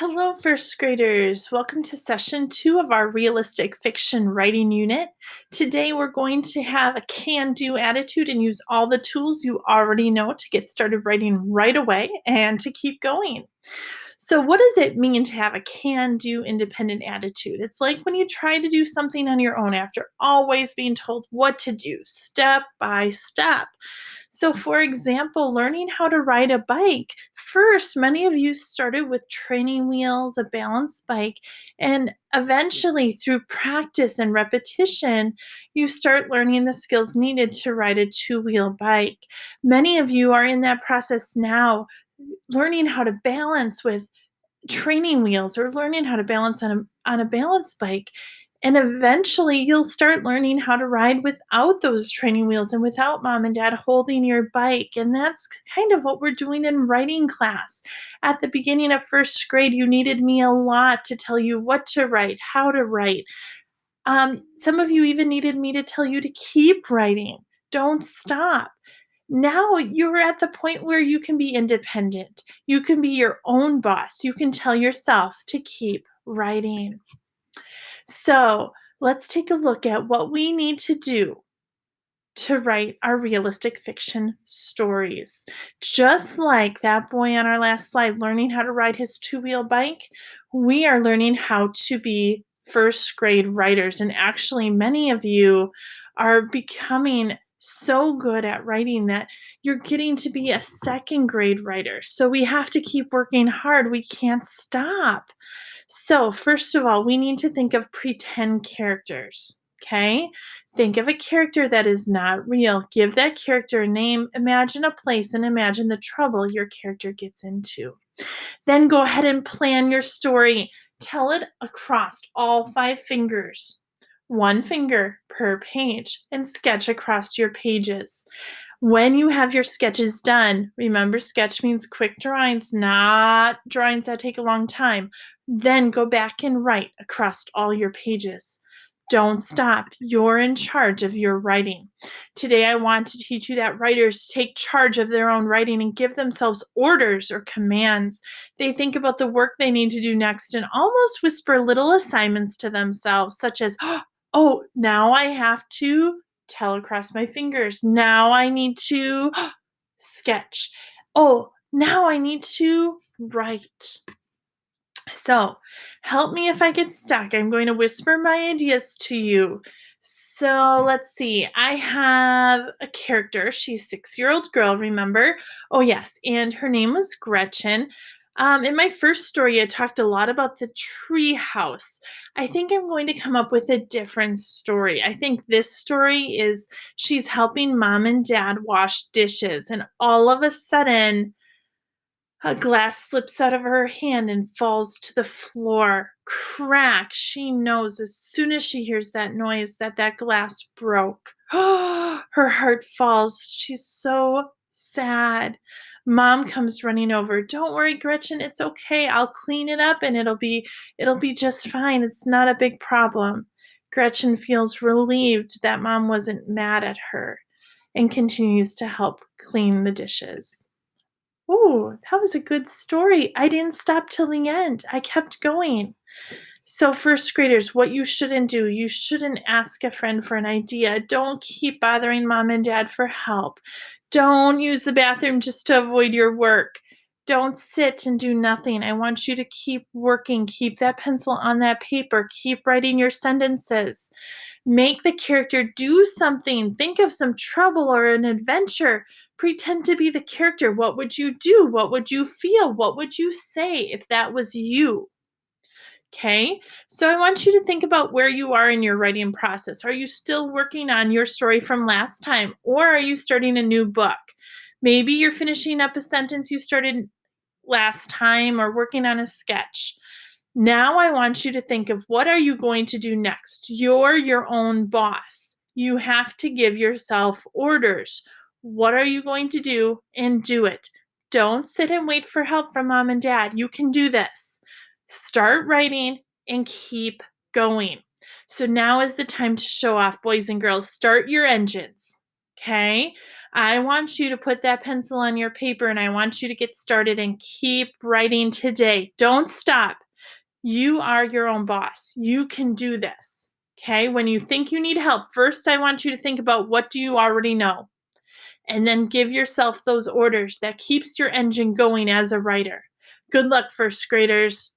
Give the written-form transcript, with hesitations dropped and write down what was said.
Hello, first graders. Welcome to session 2 of our realistic fiction writing unit. Today, we're going to have a can do attitude and use all the tools you already know to get started writing right away and to keep going. So, what does it mean to have a can do independent attitude? It's like when you try to do something on your own after always being told what to do, step by step. So, for example, learning how to ride a bike. First, many of you started with training wheels, a balance bike, and eventually, through practice and repetition, you start learning the skills needed to ride a two-wheel bike. Many of you are in that process now, learning how to balance with training wheels or learning how to balance on a balance bike. And eventually you'll start learning how to ride without those training wheels and without mom and dad holding your bike. And that's kind of what we're doing in writing class. At the beginning of first grade, you needed me a lot to tell you what to write, how to write. Some of you even needed me to tell you to keep writing. Don't stop. Now you're at the point where you can be independent. You can be your own boss. You can tell yourself to keep writing. So let's take a look at what we need to do to write our realistic fiction stories. Just like that boy on our last slide learning how to ride his two-wheel bike, we are learning how to be first grade writers. And actually, many of you are becoming so good at writing that you're getting to be a second grade writer. So we have to keep working hard. We can't stop. So, first of all, we need to think of pretend characters. Okay? Think of a character that is not real. Give that character a name, imagine a place, and imagine the trouble your character gets into. Then go ahead and plan your story. Tell it across all 5 fingers, one finger per page, and sketch across your pages. When you have your sketches done, remember sketch means quick drawings, not drawings that take a long time. Then go back and write across all your pages. Don't stop. You're in charge of your writing. Today, I want to teach you that writers take charge of their own writing and give themselves orders or commands. They think about the work they need to do next and almost whisper little assignments to themselves, such as, oh, now I have to tell across my fingers. Now I need to sketch. Oh, now I need to write. So, help me if I get stuck. I'm going to whisper my ideas to you. So, let's see. I have a character. She's a 6-year-old girl, remember? Oh, yes. And her name was Gretchen. In my first story, I talked a lot about the tree house. I think I'm going to come up with a different story. I think this story is she's helping mom and dad wash dishes, and all of a sudden, a glass slips out of her hand and falls to the floor. Crack! She knows as soon as she hears that noise that that glass broke. Her heart falls. She's so sad. Mom comes running over. Don't worry, Gretchen, it's okay. I'll clean it up and it'll be just fine. It's not a big problem. Gretchen feels relieved that mom wasn't mad at her and continues to help clean the dishes. Ooh, that was a good story. I didn't stop till the end. I kept going. So, first graders, what you shouldn't do, you shouldn't ask a friend for an idea. Don't keep bothering mom and dad for help. Don't use the bathroom just to avoid your work. Don't sit and do nothing. I want you to keep working. Keep that pencil on that paper. Keep writing your sentences. Make the character do something. Think of some trouble or an adventure. Pretend to be the character. What would you do? What would you feel? What would you say if that was you? Okay, so I want you to think about where you are in your writing process. Are you still working on your story from last time, or are you starting a new book? Maybe you're finishing up a sentence you started last time or working on a sketch. Now I want you to think of what are you going to do next? You're your own boss. You have to give yourself orders. What are you going to do and do it? Don't sit and wait for help from mom and dad. You can do this. Start writing and keep going. So now is the time to show off, boys and girls. Start your engines. Okay? I want you to put that pencil on your paper and I want you to get started and keep writing today. Don't stop. You are your own boss. You can do this. Okay? When you think you need help, first I want you to think about what do you already know? And then give yourself those orders that keeps your engine going as a writer. Good luck, first graders.